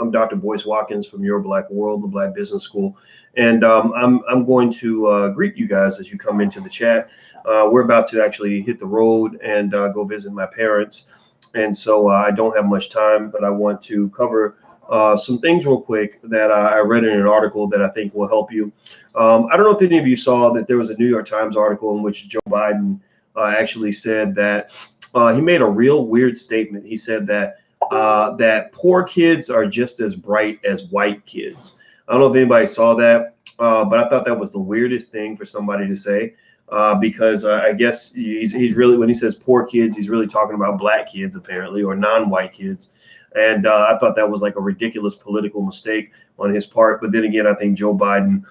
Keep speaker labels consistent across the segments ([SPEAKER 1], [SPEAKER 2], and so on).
[SPEAKER 1] I'm Dr. Boyce Watkins from Your Black World, the Black Business School, and I'm going to greet you guys as you come into the chat. We're about to actually hit the road and go visit my parents, and so I don't have much time, but I want to cover some things real quick that I read in an article that I think will help you. I don't know if any of you saw that there was a New York Times article in which Joe Biden actually said that he made a real weird statement. He said that that poor kids are just as bright as white kids. I don't know if anybody saw that, but I thought that was the weirdest thing for somebody to say, because I guess he's really, when he says poor kids, he's really talking about black kids apparently, or non-white kids. And I thought that was like a ridiculous political mistake on his part. But then again, I think Joe Biden,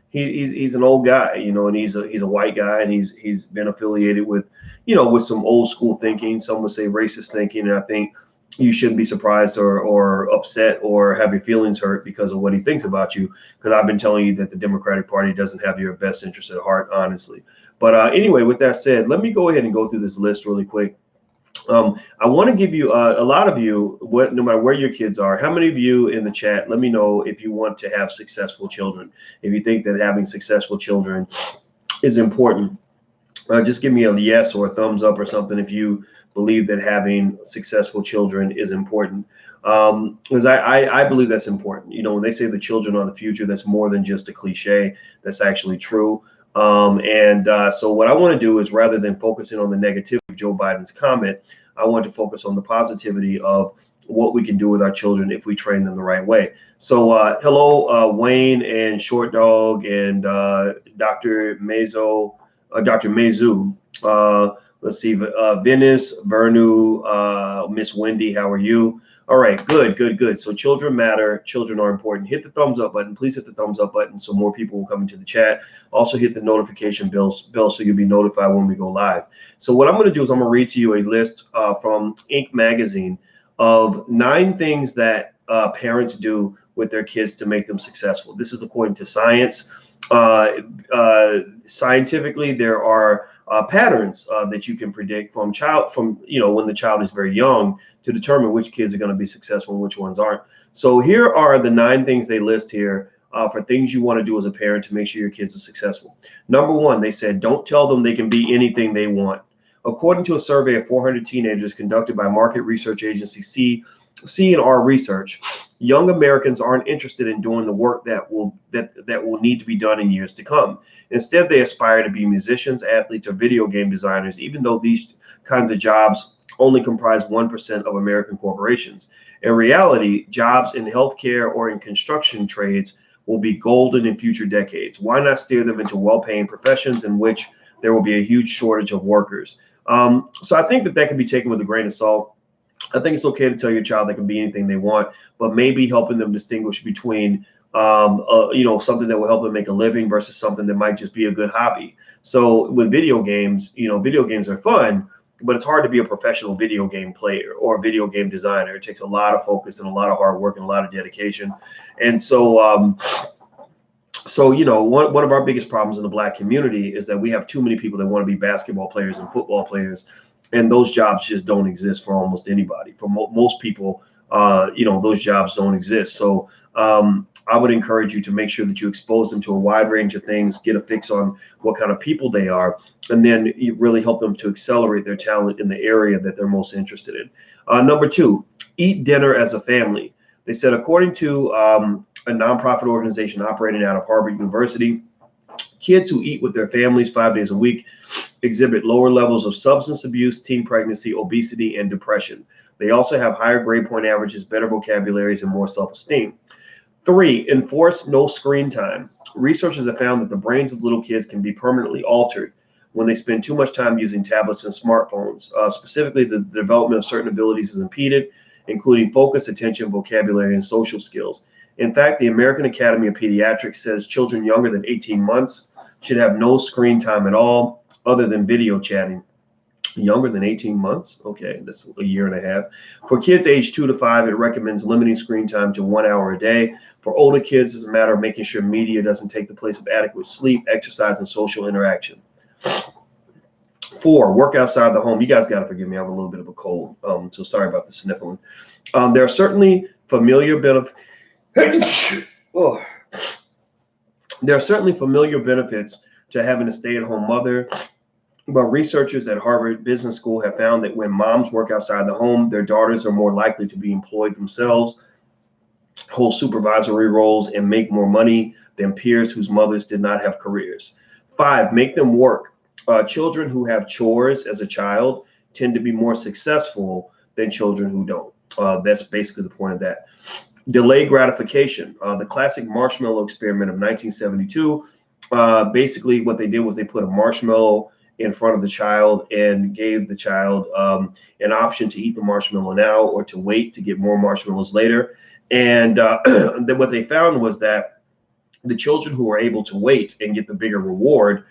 [SPEAKER 1] he's an old guy, and he's a white guy, and he's been affiliated with, with some old school thinking. Some would say racist thinking. And I think you shouldn't be surprised or upset or have your feelings hurt because of what he thinks about you. Because I've been telling you that the Democratic Party doesn't have your best interest at heart, honestly. But anyway, with that said, let me go ahead and go through this list really quick. I want to give you a lot of you, no matter where your kids are, how many of you in the chat, let me know if you want to have successful children. If you think that having successful children is important, just give me a yes or a thumbs up or something if you believe that having successful children is important. Because I believe that's important. When they say the children are the future, that's more than just a cliche. That's actually true. So what I want to do is, rather than focusing on the negativity of Joe Biden's comment, I want to focus on the positivity of what we can do with our children if we train them the right way. So hello, Wayne and Short Dog and Dr. Mazu. Let's see, Venice, Vernu, Miss Wendy, how are you? All right, good. So children matter. Children are important. Hit the thumbs up button. Please hit the thumbs up button so more people will come into the chat. Also hit the notification bell so you'll be notified when we go live. So what I'm going to do is I'm going to read to you a list from Inc. magazine of 9 things that parents do with their kids to make them successful. This is according to science. Scientifically, there are patterns that you can predict from when the child is very young to determine which kids are going to be successful and which ones aren't. So here are the 9 things they list here for things you want to do as a parent to make sure your kids are successful. Number 1, they said, don't tell them they can be anything they want. According to a survey of 400 teenagers conducted by market research agency C&R Research, young Americans aren't interested in doing the work that will need to be done in years to come. Instead, they aspire to be musicians, athletes, or video game designers, even though these kinds of jobs only comprise 1% of American corporations. In reality, jobs in healthcare or in construction trades will be golden in future decades. Why not steer them into well-paying professions in which there will be a huge shortage of workers? So I think that can be taken with a grain of salt. I think it's okay to tell your child they can be anything they want, but maybe helping them distinguish between, something that will help them make a living versus something that might just be a good hobby. So with video games, video games are fun, but it's hard to be a professional video game player or a video game designer. It takes a lot of focus and a lot of hard work and a lot of dedication. And so, one of our biggest problems in the Black community is that we have too many people that want to be basketball players and football players. And those jobs just don't exist for almost anybody. For most people, those jobs don't exist. So I would encourage you to make sure that you expose them to a wide range of things, get a fix on what kind of people they are, and then you really help them to accelerate their talent in the area that they're most interested in. Number 2, eat dinner as a family. They said, according to a nonprofit organization operating out of Harvard University, kids who eat with their families 5 days a week exhibit lower levels of substance abuse, teen pregnancy, obesity, and depression. They also have higher grade point averages, better vocabularies, and more self-esteem. 3, enforce no screen time. Researchers have found that the brains of little kids can be permanently altered when they spend too much time using tablets and smartphones. Specifically, the development of certain abilities is impeded, including focus, attention, vocabulary, and social skills. In fact, the American Academy of Pediatrics says children younger than 18 months should have no screen time at all other than video chatting. Younger than 18 months? Okay, that's a year and a half. For kids aged 2 to 5, it recommends limiting screen time to 1 hour a day. For older kids, it's a matter of making sure media doesn't take the place of adequate sleep, exercise, and social interaction. 4, work outside the home. You guys got to forgive me. I have a little bit of a cold, so sorry about the sniffling. There are certainly familiar benefits. Oh. There are certainly familiar benefits to having a stay-at-home mother, but researchers at Harvard Business School have found that when moms work outside the home, their daughters are more likely to be employed themselves, hold supervisory roles, and make more money than peers whose mothers did not have careers. 5, make them work. Children who have chores as a child tend to be more successful than children who don't. That's basically the point of that. Delay gratification. The classic marshmallow experiment of 1972. Basically, what they did was they put a marshmallow in front of the child and gave the child an option to eat the marshmallow now or to wait to get more marshmallows later. And then what they found was that the children who were able to wait and get the bigger reward,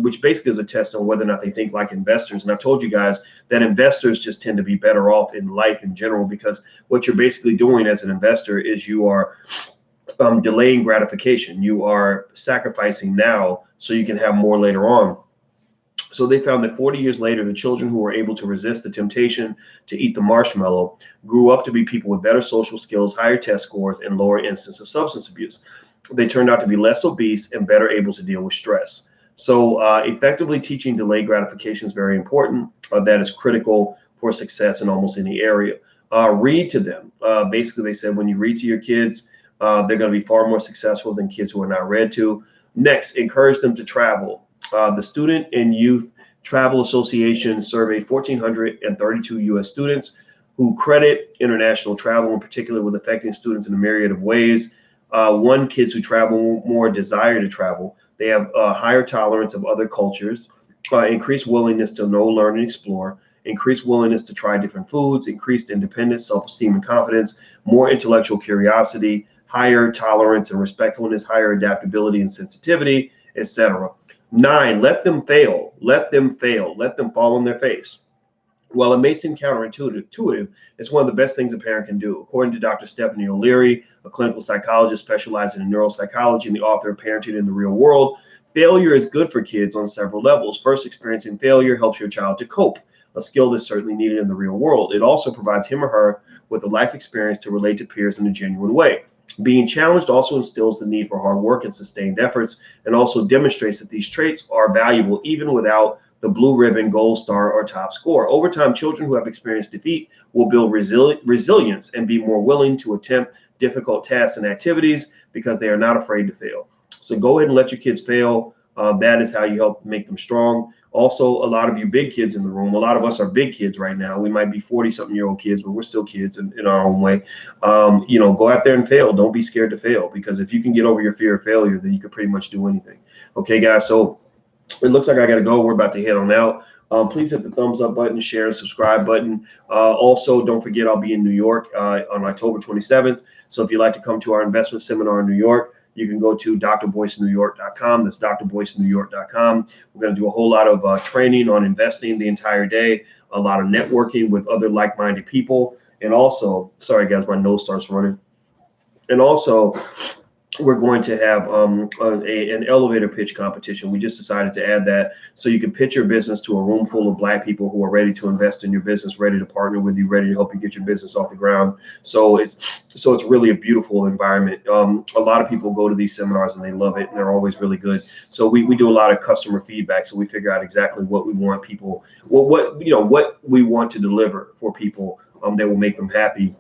[SPEAKER 1] which basically is a test on whether or not they think like investors. And I told you guys that investors just tend to be better off in life in general, because what you're basically doing as an investor is you are delaying gratification. You are sacrificing now so you can have more later on. So they found that 40 years later, the children who were able to resist the temptation to eat the marshmallow grew up to be people with better social skills, higher test scores, and lower incidence of substance abuse. They turned out to be less obese and better able to deal with stress. So effectively teaching delayed gratification is very important. That is critical for success in almost any area. Read to them. Basically, they said when you read to your kids, they're going to be far more successful than kids who are not read to. Next, encourage them to travel. The Student and Youth Travel Association surveyed 1,432 U.S. students who credit international travel, in particular, with affecting students in a myriad of ways. Kids who travel more desire to travel. They have a higher tolerance of other cultures, increased willingness to know, learn, and explore, increased willingness to try different foods, increased independence, self-esteem, and confidence, more intellectual curiosity, higher tolerance and respectfulness, higher adaptability and sensitivity, etc. 9, let them fail. Let them fail. Let them fall on their face. While it may seem counterintuitive, it's one of the best things a parent can do. According to Dr. Stephanie O'Leary, a clinical psychologist specializing in neuropsychology and the author of Parenting in the Real World, failure is good for kids on several levels. First, experiencing failure helps your child to cope, a skill that's certainly needed in the real world. It also provides him or her with a life experience to relate to peers in a genuine way. Being challenged also instills the need for hard work and sustained efforts, and also demonstrates that these traits are valuable even without the blue ribbon, gold star, or top score. Over time, children who have experienced defeat will build resilience and be more willing to attempt difficult tasks and activities because they are not afraid to fail. So go ahead and let your kids fail. That is how you help make them strong. Also, a lot of you big kids in the room, a lot of us are big kids right now. We might be 40-something-year-old kids, but we're still kids in our own way. Go out there and fail. Don't be scared to fail, because if you can get over your fear of failure, then you can pretty much do anything. Okay, guys, so it looks like I got to go. We're about to head on out. Please hit the thumbs up button, share, and subscribe button. Also, don't forget, I'll be in New York on October 27th. So if you'd like to come to our investment seminar in New York, you can go to drboycenewyork.com. That's drboycenewyork.com. We're going to do a whole lot of training on investing the entire day, a lot of networking with other like-minded people. And also, sorry guys, my nose starts running. And also, we're going to have an elevator pitch competition. We just decided to add that so you can pitch your business to a room full of Black people who are ready to invest in your business, ready to partner with you, ready to help you get your business off the ground. So it's really a beautiful environment. A lot of people go to these seminars and they love it, and they're always really good. So we do a lot of customer feedback, so we figure out exactly what we want people, what we want to deliver for people that will make them happy.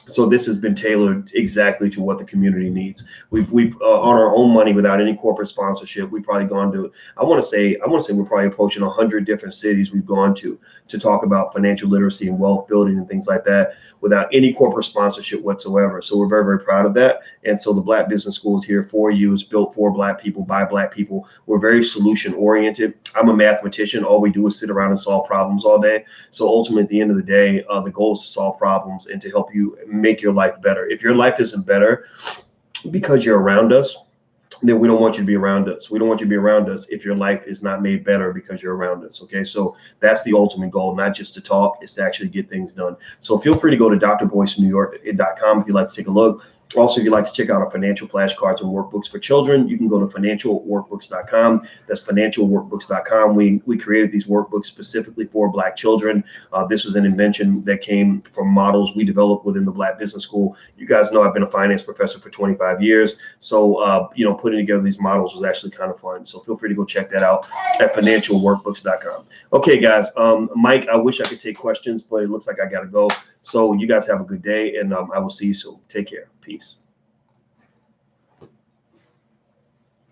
[SPEAKER 1] So this has been tailored exactly to what the community needs. We've on our own money, without any corporate sponsorship, we've probably gone to, I want to say we're probably approaching 100 different cities we've gone to talk about financial literacy and wealth building and things like that, without any corporate sponsorship whatsoever. So we're very, very proud of that. And so the Black Business School is here for you. It's built for Black people, by Black people. We're very solution oriented. I'm a mathematician. All we do is sit around and solve problems all day. So ultimately, at the end of the day, the goal is to solve problems and to help you make your life better. If your life isn't better because you're around us, then we don't want you to be around us. We don't want you to be around us if your life is not made better because you're around us. Okay, so that's the ultimate goal, not just to talk, it's to actually get things done. So feel free to go to drboycenewyork.com if you'd like to take a look. Also, if you'd like to check out our financial flashcards and workbooks for children, you can go to financialworkbooks.com. That's financialworkbooks.com. We created these workbooks specifically for Black children. This was an invention that came from models we developed within the Black Business School. You guys know I've been a finance professor for 25 years. So, putting together these models was actually kind of fun. So feel free to go check that out at financialworkbooks.com. Okay, guys. Mike, I wish I could take questions, but it looks like I got to go. So you guys have a good day, and I will see you soon. Take care. Peace.